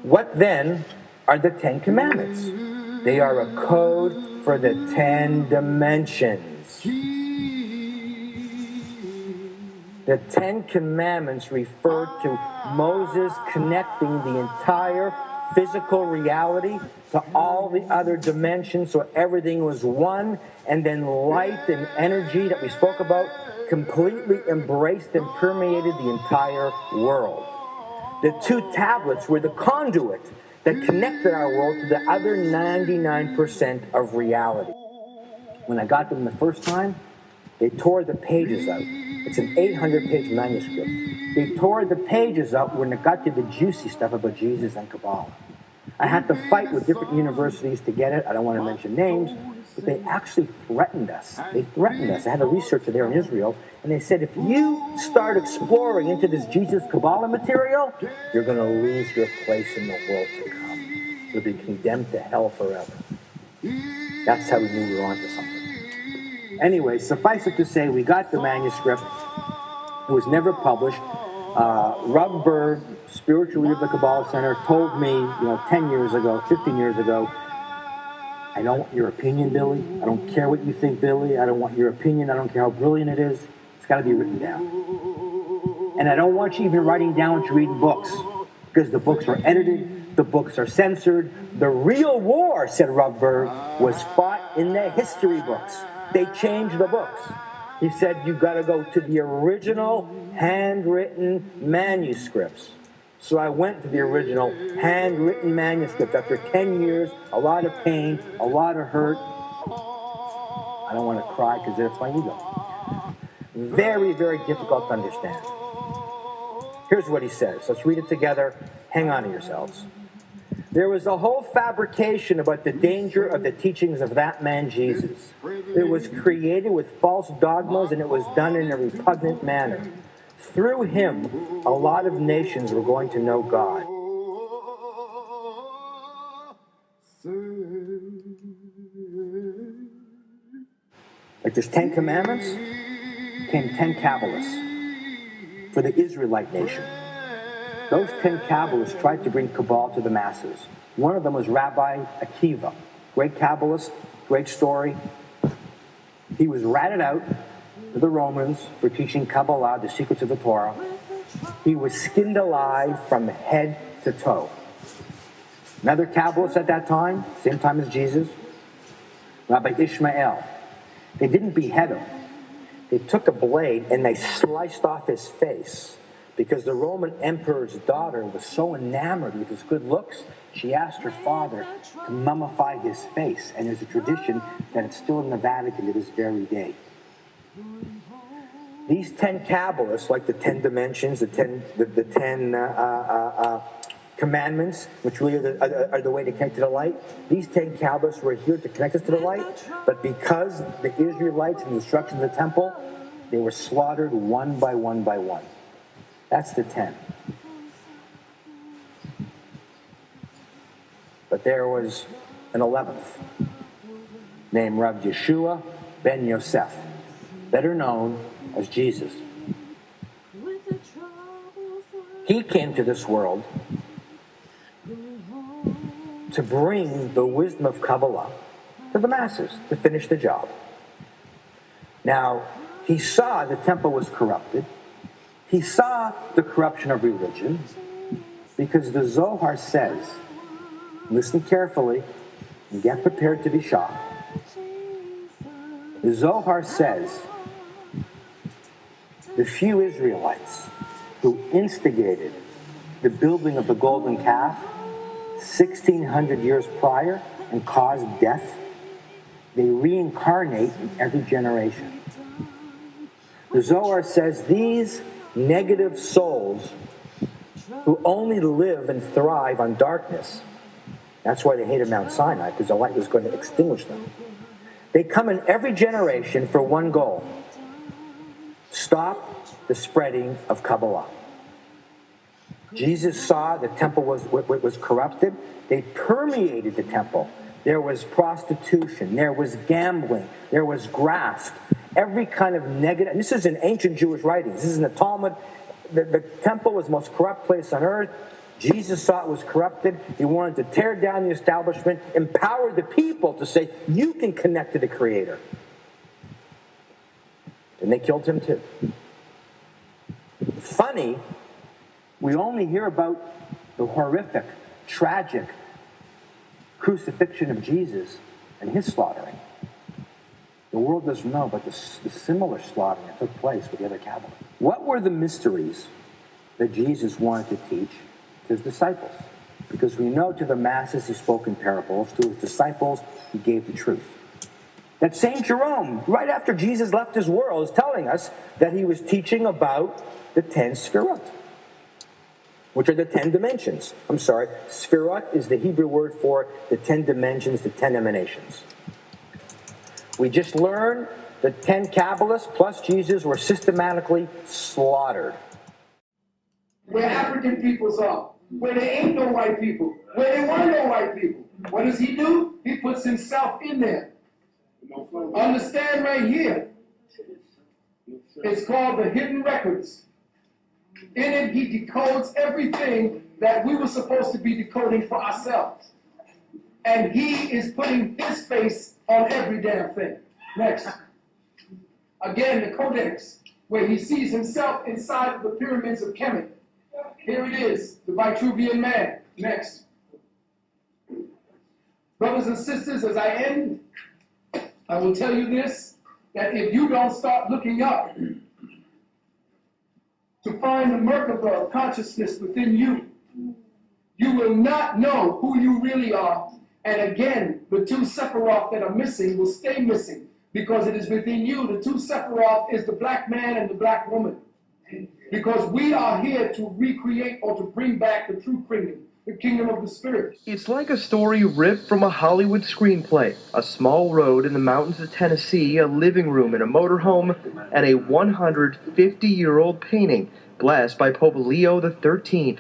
What then are the Ten Commandments? They are a code for the 10 dimensions. The 10 Commandments refer to Moses connecting the entire physical reality to all the other dimensions, so everything was one, and then light and energy that we spoke about completely embraced and permeated the entire world. The 2 tablets were the conduit that connected our world to the other 99% of reality. When I got them the first time, they tore the pages out. It's an 800-page manuscript. They tore the pages out when it got to the juicy stuff about Jesus and Kabbalah. I had to fight with different universities to get it. I don't want to mention names, but they actually threatened us. They threatened us. I had a researcher there in Israel, and they said, if you start exploring into this Jesus Kabbalah material, you're going to lose your place in the world to come. You'll be condemned to hell forever. That's how we knew we were onto something. Anyway, suffice it to say, we got the manuscript. It was never published. Rav Berg, spiritual leader of the Kabbalah Center, told me, 10 years ago, 15 years ago, I don't want your opinion, Billy. I don't care what you think, Billy. I don't want your opinion. I don't care how brilliant it is. It's got to be written down. And I don't want you even writing down what you're reading books, because the books are edited, the books are censored. The real war, said Rav Berg, was fought in the history books. They changed the books. He said, you've got to go to the original handwritten manuscripts. So I went to the original handwritten manuscript after 10 years, a lot of pain, a lot of hurt. I don't want to cry because that's my ego. Very, very difficult to understand. Here's what he says. Let's read it together. Hang on to yourselves. There was a whole fabrication about the danger of the teachings of that man Jesus. It was created with false dogmas, and it was done in a repugnant manner. Through him, a lot of nations were going to know God. Like there's 10 commandments, came 10 Kabbalists for the Israelite nation. Those 10 Kabbalists tried to bring Kabbalah to the masses. One of them was Rabbi Akiva, great Kabbalist, great story. He was ratted out to the Romans for teaching Kabbalah, the secrets of the Torah. He was skinned alive from head to toe. Another Kabbalist at that time, same time as Jesus, Rabbi Ishmael. They didn't behead him. They took a blade and they sliced off his face, because the Roman emperor's daughter was so enamored with his good looks, she asked her father to mummify his face. And there's a tradition that it's still in the Vatican to this very day. These 10 Kabbalists, like the 10 dimensions, the 10 commandments, which really are the way to connect to the light, these 10 Kabbalists were here to connect us to the light, but because the Israelites and the destruction of the temple, they were slaughtered one by one by one. That's the 10. But there was an 11th, named Rav Yeshua ben Yosef, better known as Jesus. He came to this world to bring the wisdom of Kabbalah to the masses, to finish the job. Now, he saw the temple was corrupted. He saw the corruption of religion, because the Zohar says, listen carefully and get prepared to be shocked. The Zohar says the few Israelites who instigated the building of the golden calf 1,600 years prior and caused death, they reincarnate in every generation. The Zohar says these negative souls who only live and thrive on darkness, that's why they hated Mount Sinai, because the light was going to extinguish them. They come in every generation for one goal: stop the spreading of Kabbalah. Jesus saw the temple was corrupted. They permeated the temple. There was prostitution. There was gambling. There was graft. every kind of negative, and this is in ancient Jewish writings, this is in the Talmud. The temple was the most corrupt place on earth. Jesus saw it was corrupted. He wanted to tear down the establishment, empower the people to say, you can connect to the Creator. And they killed him too. Funny, we only hear about the horrific, tragic crucifixion of Jesus and his slaughtering. The world doesn't know about the similar slaughtering that took place with the other Catholics. What were the mysteries that Jesus wanted to teach to his disciples? Because we know to the masses he spoke in parables, to his disciples he gave the truth. That St. Jerome, right after Jesus left his world, is telling us that he was teaching about the 10 Sfirot, which are the 10 dimensions. I'm sorry, Sfirot is the Hebrew word for the 10 dimensions, the 10 emanations. We just learned that 10 Kabbalists plus Jesus were systematically slaughtered. Where African peoples are, where there ain't no white people, where there were no white people. What does he do? He puts himself in there. Understand right here. It's called the hidden records. In it, he decodes everything that we were supposed to be decoding for ourselves. And he is putting his face on every damn thing. Next. Again, the Codex, where he sees himself inside of the pyramids of Kemet. Here it is, the Vitruvian Man. Next. Brothers and sisters, as I end, I will tell you this, that if you don't start looking up to find the Merkaba of consciousness within you, you will not know who you really are. And again, the two Sephiroth that are missing will stay missing because it is within you. The two Sephiroth is the black man and the black woman. Because we are here to recreate or to bring back the true kingdom, the kingdom of the spirit. It's like a story ripped from a Hollywood screenplay. A small road in the mountains of Tennessee, a living room in a motorhome, and a 150-year-old painting blessed by Pope Leo XIII.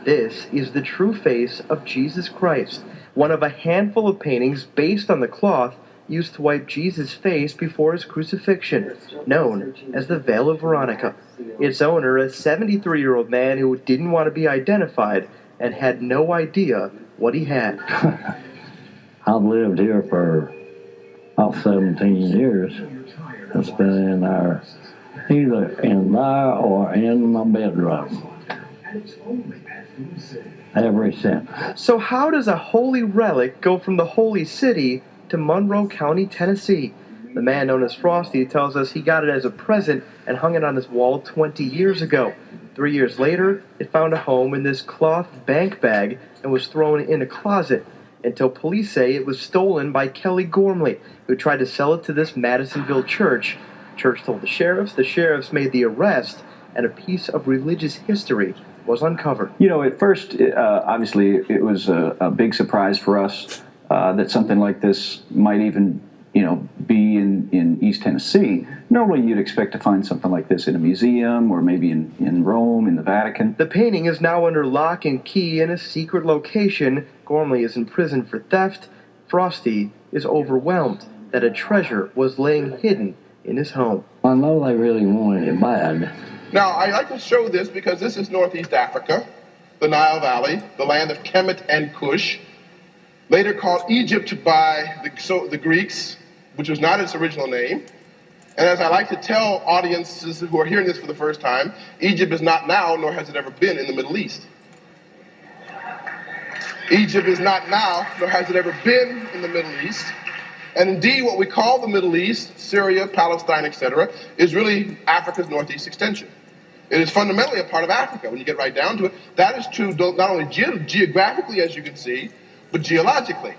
This is the true face of Jesus Christ, one of a handful of paintings based on the cloth used to wipe Jesus' face before his crucifixion, known as the Veil of Veronica. Its owner, a 73-year-old man who didn't want to be identified and had no idea what he had. I've lived here for about 17 years. It's been in there, either in there or in my bedroom. Ever since. So how does a holy relic go from the holy city to Monroe County, Tennessee? The man known as Frosty tells us he got it as a present and hung it on his wall 20 years ago. 3 years later, it found a home in this cloth bank bag and was thrown in a closet until police say it was stolen by Kelly Gormley, who tried to sell it to this Madisonville church. The church told the sheriffs made the arrest, and a piece of religious history was uncovered. You know, at first, obviously, it was a big surprise for us that something like this might even, be in East Tennessee. Normally, you'd expect to find something like this in a museum or maybe in Rome, in the Vatican. The painting is now under lock and key in a secret location. Gormley is in prison for theft. Frosty is overwhelmed that a treasure was laying hidden in his home. I know they really wanted it bad. Now, I like to show this because this is Northeast Africa, the Nile Valley, the land of Kemet and Cush, later called Egypt by the Greeks, which was not its original name. And as I like to tell audiences who are hearing this for the first time, Egypt is not now, nor has it ever been, in the Middle East. Egypt is not now, nor has it ever been in the Middle East. And indeed, what we call the Middle East, Syria, Palestine, etc., is really Africa's northeast extension. It is fundamentally a part of Africa, when you get right down to it. That is true not only geographically, as you can see, but geologically.